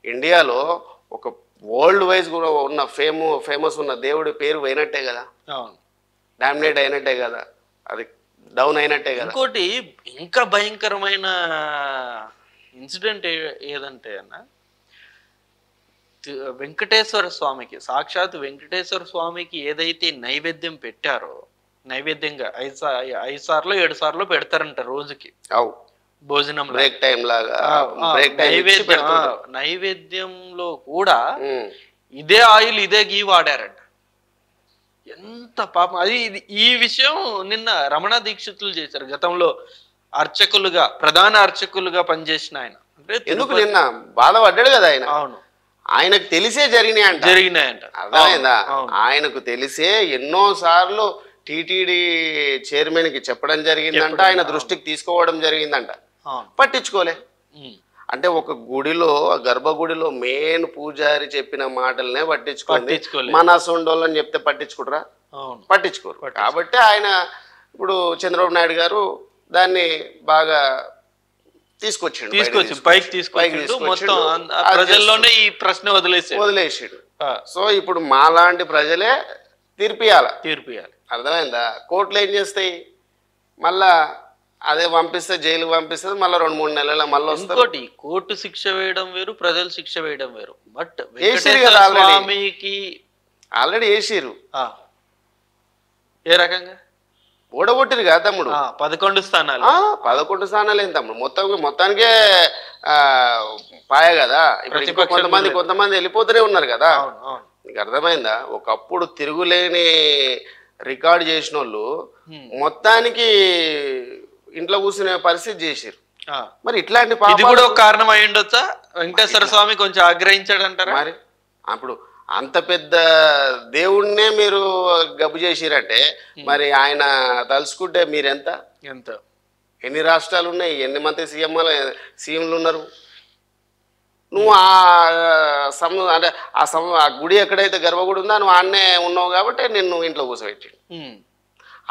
ఇండియాలో ఒక world wise కూడా ఉన్న ఫేమస్ ఉన్న దేవుడి పేరు పోయినట్టే కదా, అవును, డామినేట్ అయినట్టే కదా, అది డౌన్ అయినట్టే కదా. ఇంకోటి ఇంకా భయంకరమైన ఇన్సిడెంట్ ఏదంటే అన్న, వెంకటేశ్వర స్వామికి, సాక్షాత్ వెంకటేశ్వర స్వామికి ఏదైతే నైవేద్యం పెట్టారో, నైవేద్యంగా 5 సార్లు 7 సార్లు పెడతారంట రోజుకి. అవు భోజనం బ్రేక్ టైం లాగా బ్రేక్ టైం నైవేద్యంలో కూడా ఇదే ఆయిల్ ఇదే గీ వాడారంట. ఎంత పాపం అది. ఈ విషయం నిన్న రమణ దీక్షితులు చేశారు, గతంలో అర్చకులుగా, ప్రధాన అర్చకులుగా పనిచేసిన ఆయన. ఎందుకు నిన్న బాధపడ్డాడు కదా ఆయన. అవును, ఆయనకు తెలిసే జరిగినాయంట. అర్థమైందా? ఆయనకు తెలిసే ఎన్నో సార్లు టీటీడీ చైర్మన్ కి చెప్పడం జరిగిందంట, ఆయన దృష్టికి తీసుకోవడం జరిగిందంట, పట్టించుకోలే. అంటే ఒక గుడిలో, గర్భగుడిలో మెయిన్ పూజారి చెప్పిన మాటలనే పట్టించుకోలే. మన సొండోళ్ళని చెప్తే పట్టించుకుంటారా? పట్టించుకోరు. కాబట్టి ఆయన ఇప్పుడు చంద్రబాబు నాయుడు గారు దాన్ని బాగా తీసుకొచ్చి పైకి తీసుకొచ్చిండు, మొత్తం ప్రజల్లోనే ఈ ప్రశ్న వదిలేసాడు. సో ఇప్పుడు మాలాంటి ప్రజలే తీర్పియాలి. అర్థమైందా? కోర్టులు ఏం చేస్తాయి, మళ్ళా అదే పంపిస్తే జైలుకి పంపిస్తుంది, మళ్ళీ 2-3 నెలల మళ్ళీ వస్తుంది. కోర్టు శిక్ష వేయడం వేరు, ప్రజలు శిక్ష వేయడం వేరు. బట్ స్వామికి ఆల్రెడీ వేసిరు. ఏ రకంగా ఓడగొట్టిరు కదా తమ్ముడు. 11 స్థానాలు. 11 స్థానాలు ఏం తమ్ముడు, మొత్తానికే పాయ కదా. ఇప్పుడు కొంతమంది వెళ్ళిపోతూనే ఉన్నారు కదా. నీకు అర్థమైందా? ఒకప్పుడు తిరుగులేని రికార్డు చేసిన వాళ్ళు మొత్తానికి ఇంట్లో కూర్చునే పరిస్థితి చేసిరు. మరి ఇట్లాంటి ఇది కూడా ఒక కారణం అయి ఉండొచ్చా? వెంకటేశ్వర స్వామి కొంచెం ఆగ్రహించాడంటారా? మరి అప్పుడు అంత పెద్ద దేవుణ్ణే మీరు గబ్బు చేసిరంటే మరి ఆయన తలుచుకుంటే మీరెంత, ఎన్ని రాష్ట్రాలు ఉన్నాయి, ఎన్ని మంది సీఎంలు ఉన్నారు? నువ్వు అంటే ఆ గుడి ఎక్కడైతే గర్భగుడి ఉందో నువ్వు ఆడనే ఉన్నావు కాబట్టి నిన్ను ఇంట్లో కూర్చోబెట్టి.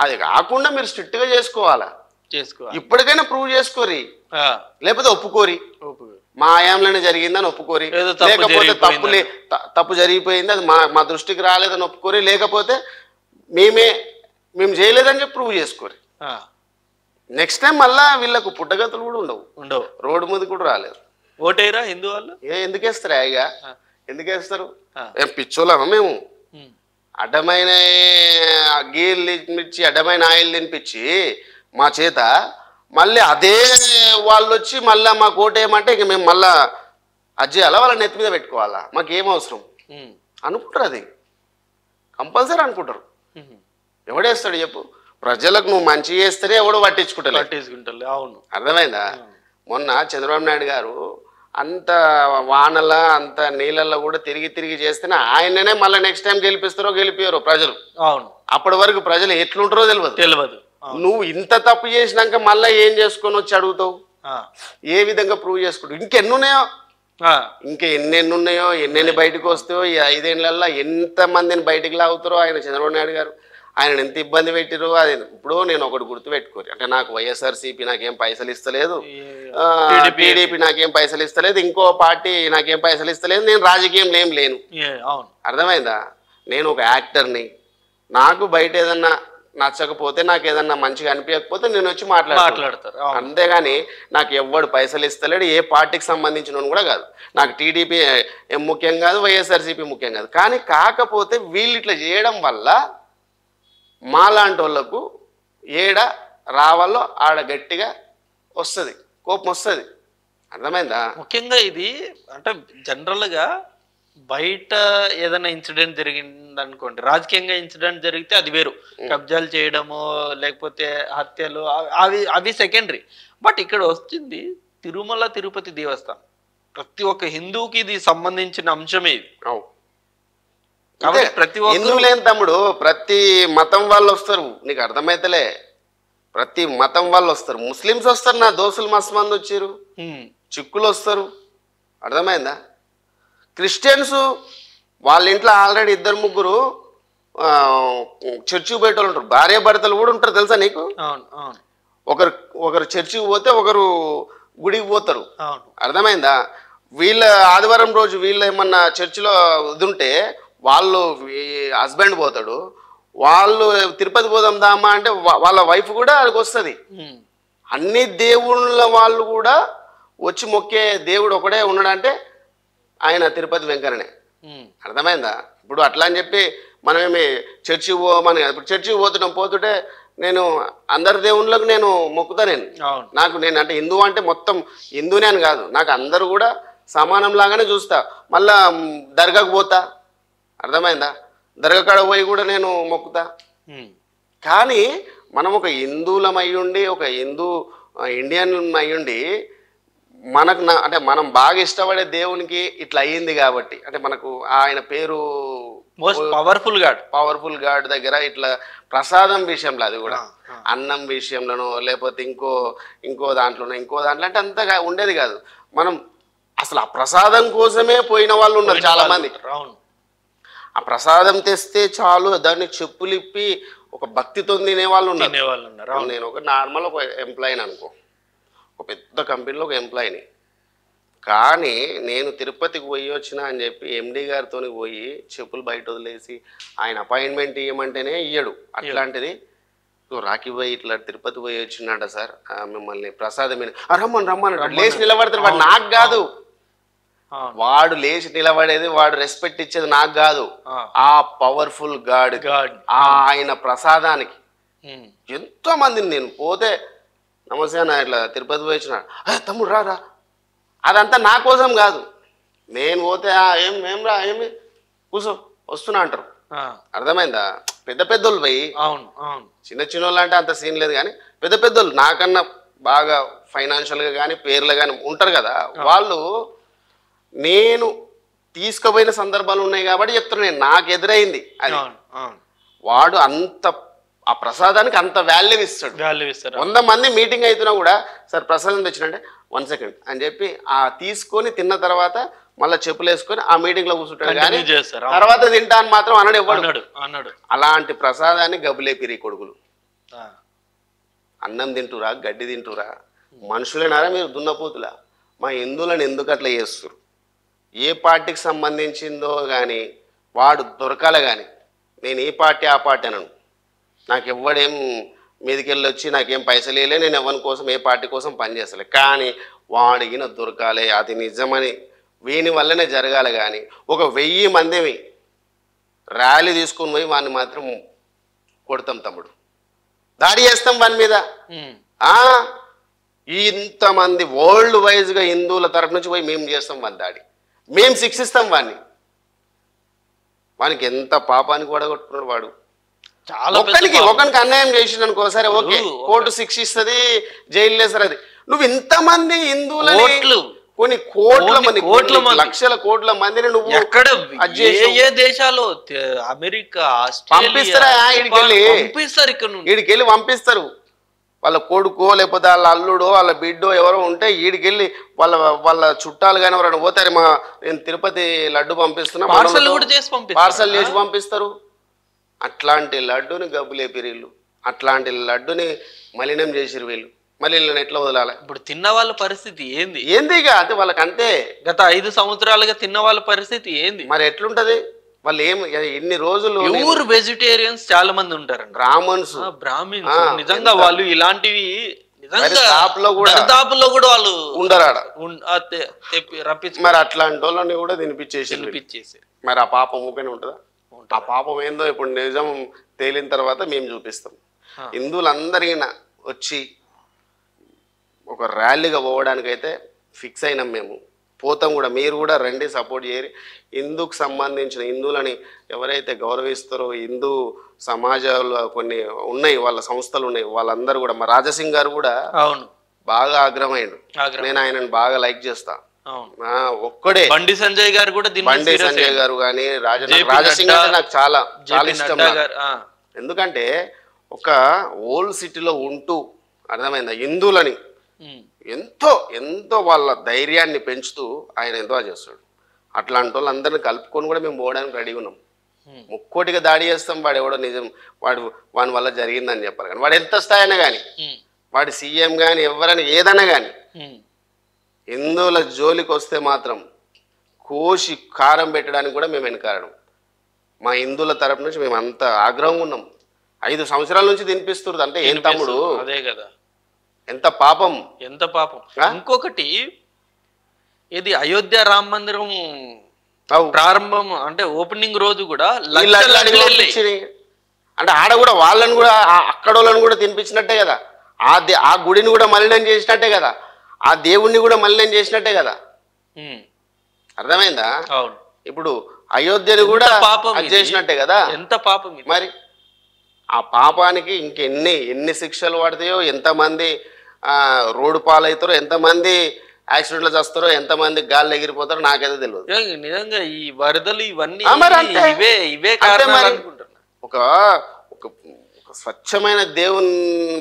అది కాకుండా మీరు స్ట్రిక్ట్గా చేసుకోవాలా. ఇప్పటికైనా ప్రూవ్ చేసుకోరి, లేకపోతే ఒప్పుకోరి. మా ఆయాంలోనే జరిగిందని ఒప్పుకోరి, లేకపోతే తప్పు జరిగిపోయింది అది మా దృష్టికి రాలేదని ఒప్పుకోరి, లేకపోతే మేము చేయలేదని చెప్పి ప్రూవ్ చేసుకోరి. నెక్స్ట్ టైం మళ్ళా వీళ్ళకు పుట్టగతులు కూడా ఉండవు, రోడ్డు మీద కూడా రాలేదు. ఓటేరా హిందూ వాళ్ళు? ఎందుకు వేస్తారా? ఇక ఎందుకు వేస్తారు? ఏం పిచ్చోళ్ళమా మేము? అడ్డమైన గీలు తినిపించి, అడ్డమైన ఆయిల్ తినిపించి మా చేత మళ్ళీ అదే వాళ్ళు వచ్చి మళ్ళీ మాకు ఓటేయమంటే ఇక మేము మళ్ళా అది చేయాలా, వాళ్ళ నెత్తి మీద పెట్టుకోవాలా, మాకేం అవసరం అనుకుంటారు. అది కంపల్సరీ అనుకుంటారు. ఎవడేస్తాడు చెప్పు? ప్రజలకు నువ్వు మంచి చేస్తేనే ఎవడో పట్టించుకుంటారు. అవును, అర్థమైందా? మొన్న చంద్రబాబు నాయుడు గారు అంత వానల అంత నీళ్ళల్లో కూడా తిరిగి చేస్తేనే ఆయననే మళ్ళీ నెక్స్ట్ టైం గెలిపిస్తారో ప్రజలు. అవును, అప్పటి వరకు ప్రజలు ఎట్లుంటారో తెలియదు. నువ్వు ఇంత తప్పు చేసినాక మళ్ళీ ఏం చేసుకొని వచ్చి అడుగుతావు? ఏ విధంగా ప్రూవ్ చేసుకుంటావు? ఇంకెన్ని ఉన్నాయో ఎన్నెన్ని బయటకు వస్తాయో ఈ 5 ఏళ్లలో ఎంతమందిని బయటికి లాగుతారో ఆయన చంద్రబాబు నాయుడు గారు. ఆయన ఎంత ఇబ్బంది పెట్టిరో అది. ఇప్పుడు నేను ఒకటి గుర్తుపెట్టుకోరు, అంటే నాకు వైఎస్ఆర్సీపీ నాకేం పైసలు ఇస్తలేదు, టీడీపీ నాకేం పైసలు ఇస్తలేదు, ఇంకో పార్టీ నాకేం పైసలు ఇస్తలేదు, నేను రాజకీయంలో ఏం లేను. అర్థమైందా? నేను ఒక యాక్టర్ని. నాకు బయట ఏదన్నా నచ్చకపోతే, నాకు ఏదన్నా మంచిగా అనిపించకపోతే నేను వచ్చి మాట్లాడతారు. అంతేగాని నాకు ఎవ్వడు పైసలు ఇస్తలేడు, ఏ పార్టీకి సంబంధించిన కూడా కాదు. నాకు టీడీపీ ముఖ్యం కాదు, వైఎస్ఆర్సీపీ ముఖ్యం కాదు. కానీ కాకపోతే వీళ్ళు ఇట్లా చేయడం వల్ల మాలాంటి వాళ్ళకు ఏడ రావాలో ఆడ గట్టిగా వస్తుంది, కోపం వస్తుంది. అర్థమైందా? ముఖ్యంగా ఇది అంటే జనరల్గా బయట ఏదైనా ఇన్సిడెంట్ జరిగింది అనుకోండి, రాజకీయంగా ఇన్సిడెంట్ జరిగితే అది వేరు, కబ్జాలు చేయడము లేకపోతే హత్యలు అవి సెకండరీ. బట్ ఇక్కడ వచ్చింది తిరుమల తిరుపతి దేవస్థానం, ప్రతి ఒక్క హిందువుకి ఇది సంబంధించిన అంశమే ఇది. ప్రతి హిందువులు ఏం తమ్ముడు, ప్రతి మతం వాళ్ళు వస్తారు. నీకు అర్థమైతలే, ప్రతి మతం వాళ్ళు వస్తారు. ముస్లిమ్స్ వస్తారు, నా దోస్తులు మస్తు మంది వచ్చారు, చిక్కులు వస్తారు. అర్థమైందా? క్రిస్టియన్స్ వాళ్ళ ఇంట్లో ఆల్రెడీ 2-3 చర్చికి పోయేటోళ్ళు ఉంటారు, భార్య భర్తలు కూడా ఉంటారు. తెలుసా నీకు? ఒకరు చర్చికి పోతే ఒకరు గుడికి పోతారు. అర్థమైందా? వీళ్ళ ఆదివారం రోజు వీళ్ళు ఏమన్నా చర్చిలో ఇది ఉంటే వాళ్ళు హస్బెండ్ పోతాడు, వాళ్ళు తిరుపతి పోదాం దామా అంటే వాళ్ళ వైఫ్ కూడా అక్కడికి వస్తుంది. అన్ని దేవుళ్ళ వాళ్ళు కూడా వచ్చి మొక్కే దేవుడు ఒకడే ఉన్నాడంటే ఆయన తిరుపతి వెంకన్ననే. అర్థమైందా? ఇప్పుడు అట్లా అని చెప్పి మనమేమి చర్చికి పోమని కాదు. ఇప్పుడు చర్చికి పోతుంటే నేను అందరి దేవుళ్ళకు నేను మొక్కుతా. నేను అంటే హిందూ అంటే మొత్తం హిందూనే అని కాదు, నాకు అందరూ కూడా సమానం లాగానే చూస్తా. మళ్ళా దర్గాకు పోతా, అర్థమైందా? దర్గా కాడ పోయి కూడా నేను మొక్కుతా. కానీ మనం ఒక హిందువులం అయ్యుండి, ఒక ఇండియన్ అయ్యుండి మనకు అంటే మనం బాగా ఇష్టపడే దేవునికి ఇట్లా అయ్యింది కాబట్టి, అంటే మనకు ఆయన పేరు పవర్ఫుల్ గాడ్ దగ్గర ఇట్లా ప్రసాదం విషయంలో, అది కూడా అన్నం విషయంలోనో లేకపోతే ఇంకో దాంట్లోనో అంటే అంతగా ఉండేది కాదు. మనం అసలు ఆ ప్రసాదం కోసమే పోయిన వాళ్ళు ఉన్నారు చాలా మంది. ఆ ప్రసాదం తెస్తే చాలు దాన్ని చెప్పులిప్పి ఒక భక్తితో తినే వాళ్ళు ఉన్నారు. నేను ఒక నార్మల్ ఒక ఎంప్లాయీని అనుకో, ఒక పెద్ద కంపెనీలో ఒక ఎంప్లాయీని. కానీ నేను తిరుపతికి పోయి వచ్చిన అని చెప్పి ఎండి గారితో పోయి చెప్పులు బయట వదిలేసి ఆయన అపాయింట్మెంట్ ఇవ్వమంటేనే ఇయ్యడు. అట్లాంటిది రాఖీ పోయి ఇట్లా తిరుపతి పోయి వచ్చినాడ సార్, మిమ్మల్ని ప్రసాదం రమ్మని లేచి నిలబడతారు. వాడు నాకు కాదు, వాడు లేచి నిలబడేది, వాడు రెస్పెక్ట్ ఇచ్చేది నాకు కాదు, ఆ పవర్ఫుల్ గాడ్ ఆయన ప్రసాదానికి. ఎంతో మందిని నేను పోతే నమస్తే అన్న ఇట్లా తిరుపతి పోయి వచ్చిన, తమ్ముడు రా, అదంతా నా కోసం కాదు. నేను పోతే ఏం రా ఏమి కూర్చో వస్తున్నా అంటారు. అర్థమైందా? పెద్ద పెద్దోళ్ళు పోయి, చిన్న వాళ్ళు అంటే అంత సీన్ లేదు, కానీ పెద్ద పెద్దోళ్ళు నాకన్నా బాగా ఫైనాన్షియల్గా కానీ పేర్లు కానీ ఉంటారు కదా, వాళ్ళు నేను తీసుకుపోయిన సందర్భాలు ఉన్నాయి కాబట్టి చెప్తున్నాను. నాకు ఎదురైంది అది. వాడు అంత ఆ ప్రసాదానికి అంత వాల్యూ ఇస్తాడు. 100 మంది మీటింగ్ అవుతున్నా కూడా సార్ ప్రసాదం తెచ్చినంటే 1 సెకండ్ అని చెప్పి ఆ తీసుకొని తిన్న తర్వాత మళ్ళీ చెప్పులు వేసుకొని ఆ మీటింగ్ లో కూర్చుంటాడు. కానీ తర్వాత తింటా అని మాత్రం అన్నాడు. అలాంటి ప్రసాదాన్ని గబ్బులేపిరి కొడుకులు. అన్నం తింటురా, గడ్డి తింటురా, మనుషులేనారా మీరు దున్నపోతులా? మా హిందువులను ఎందుకు అట్లా చేస్తారు? ఏ పార్టీకి సంబంధించిందో కానీ వాడు దొరకాలి. కానీ నేను ఈ పార్టీ ఆ పార్టీ అనను. నాకు ఎవ్వడేం మీదికెళ్ళి వచ్చి నాకేం పైసలు వేయలే, నేను ఎవరి కోసం ఏ పార్టీ కోసం పనిచేస్తలే. కానీ వాడిగిన దొరకాలి, అది నిజమని వీని వల్లనే జరగాలి. కానీ ఒక 1000 మందిని ర్యాలీ తీసుకుని పోయి వాడిని మాత్రం కొడతాం తమ్ముడు, దాడి చేస్తాం వాని మీద. ఇంతమంది వరల్డ్ వైజ్గా హిందువుల తరఫు నుంచి పోయి మేము చేస్తాం వాని దాడి, మేము శిక్షిస్తాం వాడిని. వానికి ఎంత పాపానికి వడగొట్టుకున్నాడు వాడు. ఒకరికి అన్యాయం చేసిండు అనుకో, సరే ఓకే, కోర్టు శిక్షిస్తుంది, జైలు వేస్తారు. అది నువ్వు ఇంతమంది హిందువులని కొన్ని కోట్ల లక్షల కోట్ల మందిని నువ్వు ఏ దేశాలు అమెరికా పంపిస్తారా? ఈడికెళ్ళి పంపిస్తారు. వాళ్ళ కొడుకో లేకపోతే వాళ్ళ అల్లుడో వాళ్ళ బిడ్డో ఎవరో ఉంటే ఈడికెళ్ళి వాళ్ళ చుట్టాలు కానీ ఎవరైనా పోతారు, నేను తిరుపతి లడ్డు పంపిస్తున్నా, పార్సల్ చేసి పంపిస్తారు. అట్లాంటి లడ్డుని గబ్బులేపిరు వీళ్ళు, అట్లాంటి లడ్డుని మలినం చేసిరు వీళ్ళు. మళ్ళీ వీళ్ళని ఎట్లా వదలాలి? ఇప్పుడు తిన్న వాళ్ళ పరిస్థితి ఏంది? ఇక అంటే వాళ్ళకి అంతే. గత 5 సంవత్సరాలుగా తిన్న వాళ్ళ పరిస్థితి ఏంది? మరి ఎట్లుంటది? వాళ్ళు ఎన్ని రోజులు ప్యూర్ వెజిటేరియన్స్ చాలా మంది ఉంటారు, బ్రాహ్మణ్స్ నిజంగా వాళ్ళు ఇలాంటివి దాపులో కూడా వాళ్ళు ఉండరాడ రప్పించి మరి అట్లాంటి వాళ్ళని కూడా తినిపించేసి మరి ఆ పాపం ఊకనే ఉంటుందా? ఆ పాపం ఏందో ఇప్పుడు నిజం తేలిన తర్వాత మేము చూపిస్తాం. హిందువులందరికీ వచ్చి ఒక ర్యాలీగా పోవడానికైతే ఫిక్స్ అయినాం, మేము పోతాం కూడా. మీరు కూడా రండి, సపోర్ట్ చేయరు. హిందూకు సంబంధించిన హిందువులని ఎవరైతే గౌరవిస్తారో, హిందూ సమాజంలో కొన్ని ఉన్నాయి, వాళ్ళ సంస్థలు ఉన్నాయి, వాళ్ళందరూ కూడా. మా రాజసింగ్ గారు కూడా బాగా ఆగ్రహమైండు. నేను ఆయనను బాగా లైక్ చేస్తా. ఒక్కడే బండి సంజయ్ గారు కూడా, బండి సంజయ్ గారు కానీ రాజసింగ్ అంటే నాకు చాలా చాలా ఇష్టం. ఎందుకంటే ఒక ఓల్డ్ సిటీలో ఉంటూ, అర్థమైందా, హిందువులని ఎంతో వాళ్ళ ధైర్యాన్ని పెంచుతూ ఆయన ఎంతో చేస్తాడు. అట్లాంటి వాళ్ళందరినీ కలుపుకొని కూడా మేము పోవడానికి రెడీ ఉన్నాం. ముక్కోటిగా దాడి చేస్తాం, వాడు ఎవడో నిజం వాని వల్ల జరిగిందని చెప్పాలి. కానీ వాడు ఎంత స్థాయి అయినా కానీ, వాడి సీఎం కానీ ఎవరైనా ఏదైనా కానీ హిందువుల జోలికి వస్తే మాత్రం కోసి కారం పెట్టడానికి కూడా మేము వెనకాడడం. మా హిందువుల తరపు నుంచి మేము అంత ఆగ్రహంగా ఉన్నాం. 5 సంవత్సరాల నుంచి తినిపిస్తున్నారు అంటే ఏం తమ్ముడు, అదే కదా, ఎంత పాపం, ఎంత పాపం. ఇంకొకటి ఇది అయోధ్య రామ మందిరం ప్రారంభం అంటే ఓపెనింగ్ రోజు కూడా అంటే ఆడ కూడా వాళ్ళని కూడా అక్కడ వాళ్ళని కూడా తినిపించినట్టే కదా, ఆ గుడిని కూడా మలినం చేసినట్టే కదా, ఆ దేవుణ్ణి కూడా మలినం చేసినట్టే కదా. అర్థమైందా? ఇప్పుడు అయోధ్యని కూడా చేసినట్టే కదా. ఎంత పాపం మరి ఆ పాపానికి ఎన్ని శిక్షలు పడతాయో, ఎంతమంది రోడ్డు పాలవుతారో, ఎంతమంది యాక్సిడెంట్లు చేస్తారో, ఎంతమంది గాల్లో ఎగిరిపోతారో నాకైతే తెలియదు. నిజంగా ఈ వరదలు ఇవన్నీ ఇవే ఒక స్వచ్ఛమైన దేవుని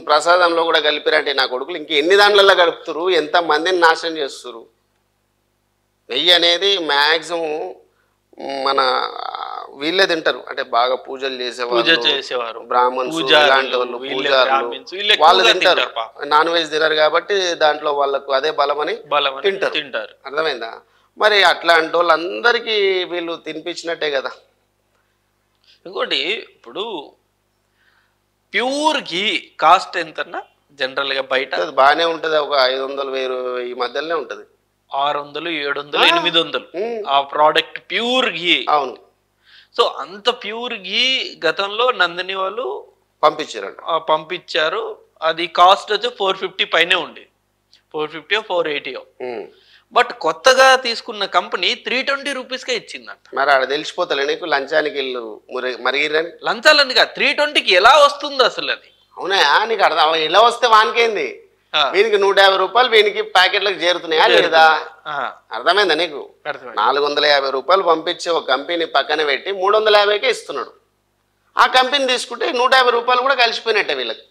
ప్రసాదంలో కూడా కలిపిరంటే నా కొడుకులు ఎన్ని దాంట్లలో గడుపుతారు, ఎంత మందిని నాశనం చేస్తారు. నెయ్యి అనేది మ్యాక్సిమం మన వీళ్ళే తింటారు, అంటే బాగా పూజలు చేసేవారు, బ్రాహ్మణులు ఇలాంటి వాళ్ళు తింటారు. నాన్ వెజ్ తినరు కాబట్టి దాంట్లో వాళ్ళకు అదే బలమని తింటారు. అర్థమైందా? మరి అట్లాంటి వాళ్ళందరికీ వీళ్ళు తినిపించినట్టే కదా. ఇంకోటి ఇప్పుడు ప్యూర్ ఘీ కాస్ట్ ఎంతన్నా జనరల్ గా బయట బాగానే ఉంటది, ఒక 500-1000 ఈ మధ్యలోనే ఉంటది. 600, 700, 800 ఆ ప్రోడక్ట్ ప్యూర్ ఘీ. అవును. సో అంత ప్యూర్ ఘీ గతంలో నందిని వాళ్ళు పంపించారు. అది కాస్ట్ వచ్చి 450 పైనే ఉంది, 450 480. బట్ కొత్తగా తీసుకున్న కంపెనీ 320 రూపీస్కే ఇచ్చిందంట. మరి ఆడ తెలిసిపోతలే నీకు లంచానికి మరిగిరని. లంచాలని కాదు, 320కి ఎలా వస్తుంది అసలు అది? అవునా, నీకు అర్థం ఎలా వస్తే వానికేంది, వీనికి 150 రూపాయలు వీనికి ప్యాకెట్లకు చేరుతున్నాయా లేదా? అర్థమైందా నీకు? 450 రూపాయలు పంపించి ఒక కంపెనీ పక్కన పెట్టి 350కే ఇస్తున్నాడు. ఆ కంపెనీ తీసుకుంటే 150 రూపాయలు కూడా కలిసిపోయినట్టే వీళ్ళకి.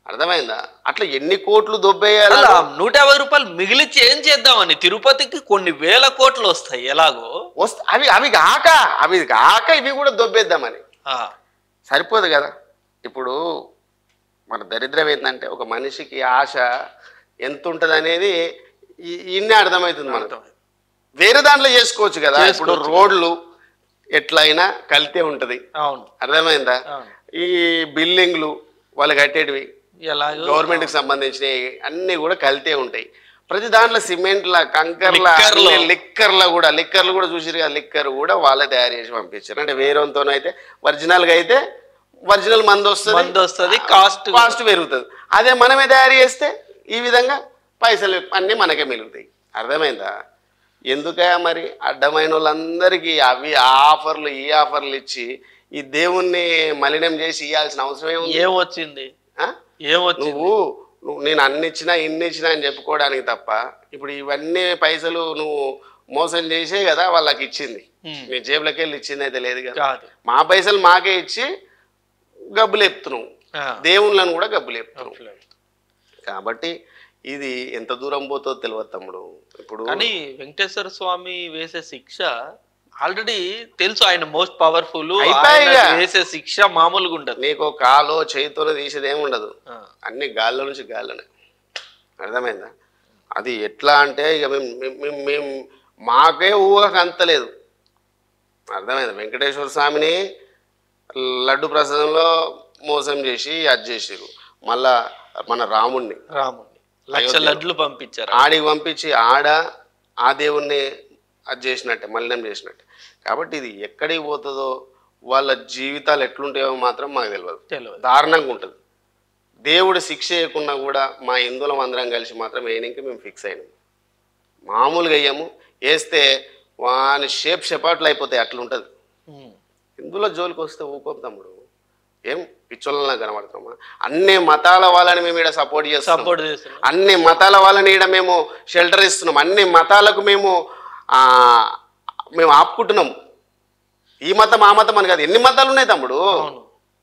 అర్థమైందా? అట్లా ఎన్ని కోట్లు దొబ్బేయాలి. 150 రూపాయలు మిగిలిచి ఏం చేద్దామని తిరుపతికి కొన్ని వేల కోట్లు వస్తాయి, ఎలాగో అవి కాక ఇవి కూడా దొబ్బేద్దామని. సరిపోదు కదా. ఇప్పుడు మన దరిద్రం ఏంటంటే ఒక మనిషికి ఆశ ఎంత ఉంటుంది అనేది ఇన్నే అర్థమవుతుంది మనకు. వేరే దాంట్లో చేసుకోవచ్చు కదా. ఇప్పుడు రోడ్లు ఎట్లయినా కల్తీ ఉంటుంది. అర్థమైందా? ఈ బిల్డింగ్లు వాళ్ళు కట్టేటివి గవర్నమెంట్కి సంబంధించినవి అన్నీ కూడా కల్తీ ఉంటాయి. ప్రతి దాంట్లో సిమెంట్ల, కంకర్ల, లిక్కర్లు కూడా చూసారు కదా. లిక్కర్ కూడా వాళ్ళే తయారు చేసి పంపించారు. అంటే వేరేతోనైతే ఒరిజినల్గా అయితే ఒరిజినల్ మందు వస్తుంది, కాస్ట్ పెరుగుతుంది. అదే మనమే తయారు చేస్తే ఈ విధంగా పైసలు అన్నీ మనకే మిగులుతాయి. అర్థమైందా? ఎందుక మరి అడ్డమైన వాళ్ళందరికీ ఆఫర్లు ఈ ఆఫర్లు ఇచ్చి ఈ దేవుణ్ణి మలినం చేసి ఇవ్వాల్సిన అవసరం ఏమొచ్చింది? నువ్వు నేను ఇన్ని ఇచ్చినా అని చెప్పుకోవడానికి తప్ప ఇప్పుడు ఇవన్నీ పైసలు నువ్వు మోసం చేసే కదా వాళ్ళకి ఇచ్చింది. నీ జేబులకి వెళ్ళి ఇచ్చింది అయితే లేదు కదా. మా పైసలు మాకే ఇచ్చి గబ్బులు ఎప్పుతున్నావు, దేవుళ్ళను కూడా గబ్బులు ఎప్పుతున్నావు. కాబట్టి ఇది ఎంత దూరం పోతుందో తెలియదు తమ్ముడు. ఇప్పుడు కానీ వెంకటేశ్వర స్వామి వేసే శిక్ష ఆల్రెడీ తెలుసు, ఆయన మోస్ట్ పవర్ఫుల్, వేసే శిక్ష మామూలుగా ఉండదు. నీకు కాలో చేతితోనే తీసేది ఏమి ఉండదు, అన్ని గాల్లో నుంచి గాల్లోనే. అర్థమైందా? అది ఎట్లా అంటే ఇక మేము మాకే ఊహకు అంతలేదు. అర్థమైందా? వెంకటేశ్వర స్వామిని లడ్డు ప్రసాదంలో మోసం చేసి అది చేసారు. మళ్ళా మన రాముణ్ణి 1,00,000 లడ్లు పంపించారు, ఆడికి పంపించి ఆ దేవుణ్ణి అది చేసినట్టే, మలినం చేసినట్టే. కాబట్టి ఇది ఎక్కడికి పోతుందో వాళ్ళ జీవితాలు ఎట్లుంటాయో మాత్రం మాకు తెలియదు. దారుణంగా ఉంటుంది. దేవుడు శిక్ష చేయకుండా కూడా మా హిందువులం అందరం కలిసి మాత్రం వేయడానికి మేము ఫిక్స్ అయినాం. మామూలుగా అయ్యాము, వేస్తే వాని షేపాట్లు అయిపోతాయి, అట్లుంటుంది. హిందువుల జోలికి వస్తే ఊకోం తమ్ముడు. ఏం పిచ్చోళ్ళలా కనబడతామా? అన్ని మతాల వాళ్ళని మేము ఇక్కడ సపోర్ట్ చేస్తాం, అన్ని మతాల వాళ్ళని ఇక్కడ మేము షెల్టర్ ఇస్తున్నాం, అన్ని మతాలకు మేము ఆపుకుంటున్నాం. ఈ మతం ఆ మతం అని కాదు, ఎన్ని మతాలు ఉన్నాయి తమ్ముడు.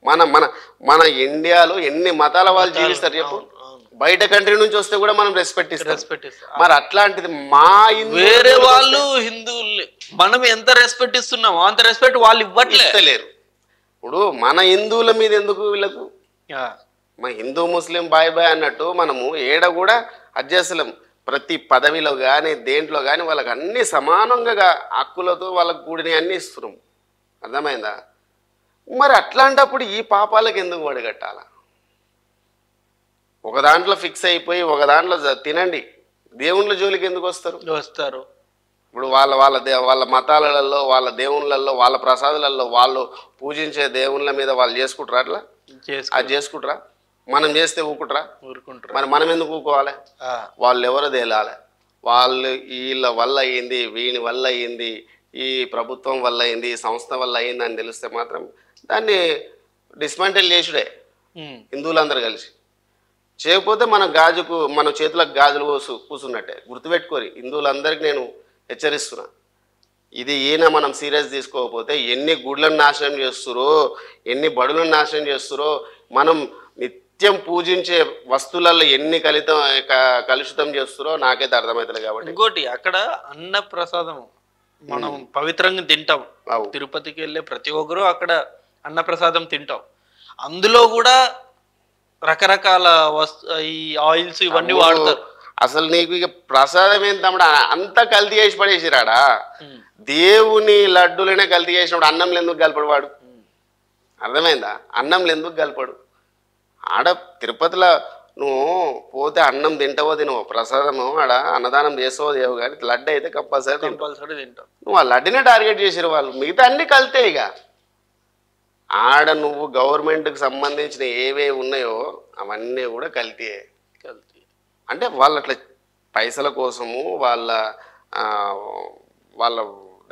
మన మన మన ఇండియాలో ఎన్ని మతాల వాళ్ళు జీవిస్తారు చెప్పు. బయట కంట్రీ నుంచి వస్తే కూడా మనం రెస్పెక్ట్ ఇస్తాం. మరి అట్లాంటిది మా వేరే వాళ్ళు హిందువులు మనం ఎంత రెస్పెక్ట్ ఇస్తున్నామో అంత రెస్పెక్ట్ వాళ్ళు ఇవ్వట్లేరు. ఇప్పుడు మన హిందువుల మీద ఎందుకు వీళ్ళకు? మా హిందూ ముస్లిం బాయ్ బాయ్ అన్నట్టు మనము ఏడ కూడా అడ్జస్ట్లేం. ప్రతి పదవిలో కానీ దేంట్లో కానీ వాళ్ళకి అన్ని సమానంగా హక్కులతో వాళ్ళకు కూడిన అన్ని ఇస్తున్నాం. అర్థమైందా? మరి అట్లాంటప్పుడు ఈ పాపాలకు ఎందుకు వడగట్టాల? ఒక దాంట్లో ఫిక్స్ అయిపోయి ఒక దాంట్లో తినండి, దేవుళ్ళ జోలికి ఎందుకు వస్తారు? ఇప్పుడు వాళ్ళ మతాలలో, వాళ్ళ దేవుళ్ళల్లో, వాళ్ళ ప్రసాదాలలో వాళ్ళు పూజించే దేవుళ్ళ మీద వాళ్ళు చేసుకుంటారా? అట్లా అది చేసుకుంటారా? మనం చేస్తే ఊరుకుంటారా? మరి మనం ఎందుకు ఊరుకోవాలి? వాళ్ళు ఎవరో తేలాలి. వాళ్ళు వీళ్ళ వల్ల అయ్యింది, వీని వల్ల అయ్యింది, ఈ ప్రభుత్వం వల్ల అయింది, ఈ సంస్థ వల్ల అయింది అని తెలిస్తే మాత్రం దాన్ని డిస్మాంటిల్ చేసుడే హిందువులందరూ కలిసి. చేయకపోతే మన చేతులకు గాజులు కూర్చున్నట్టే. గుర్తుపెట్టుకోరి, హిందువులందరికీ నేను హెచ్చరిస్తున్నా. ఇది మనం సీరియస్ తీసుకోకపోతే ఎన్ని గుడ్లను నాశనం చేస్తురో, ఎన్ని బడులను నాశనం చేస్తురో, మనం నిత్యం పూజించే వస్తువులలో ఎన్ని కలుషితం చేస్తురో నాకైతే అర్థమవుతుంది. కాబట్టి ఇంకోటి, అక్కడ అన్న ప్రసాదం మనం పవిత్రంగా తింటాం. తిరుపతికి వెళ్ళే ప్రతి ఒక్కరూ అక్కడ అన్న ప్రసాదం తింటాం. అందులో కూడా రకరకాల ఈ ఆయిల్స్ ఇవన్నీ వాడతారు. అసలు నీకు ఇక ప్రసాదం ఏం తమ్ముడు, అంతా కల్తీ చేసి పడేసిరాడా? దేవుని లడ్డులనే కల్తీ చేసినప్పుడు అన్నంలో ఎందుకు కలపడు వాడు? అర్థమైందా? అన్నంలో ఎందుకు కలపడు? ఆడ తిరుపతిలో నువ్వు పోతే అన్నం తింటావో తినవో, ప్రసాదము ఆడ అన్నదానం చేస్తావో దేవు, కానీ లడ్డు అయితే కంపల్సరీ తింటావు. నువ్వు ఆ లడ్డునే టార్గెట్ చేసారు వాళ్ళు. మిగతా అన్ని కల్తే. ఇక ఆడ నువ్వు గవర్నమెంట్కి సంబంధించిన ఏవేవి ఉన్నాయో అవన్నీ కూడా కల్తీ. అంటే వాళ్ళు అట్లా పైసల కోసము, వాళ్ళ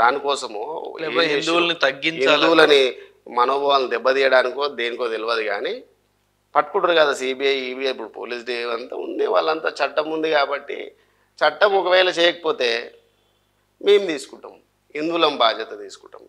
దానికోసము హిందువులని మనోభావాలను దెబ్బతీయడానికో దేనికో తెలియదు, కానీ పట్టుకుంటారు కదా సిబిఐ, ఈబీఐ. ఇప్పుడు పోలీస్ డే అంతా ఉంది, వాళ్ళంతా చట్టం ఉంది కాబట్టి చట్టం ఒకవేళ చేయకపోతే మేము తీసుకుంటాం, హిందువులం బాధ్యత తీసుకుంటాం.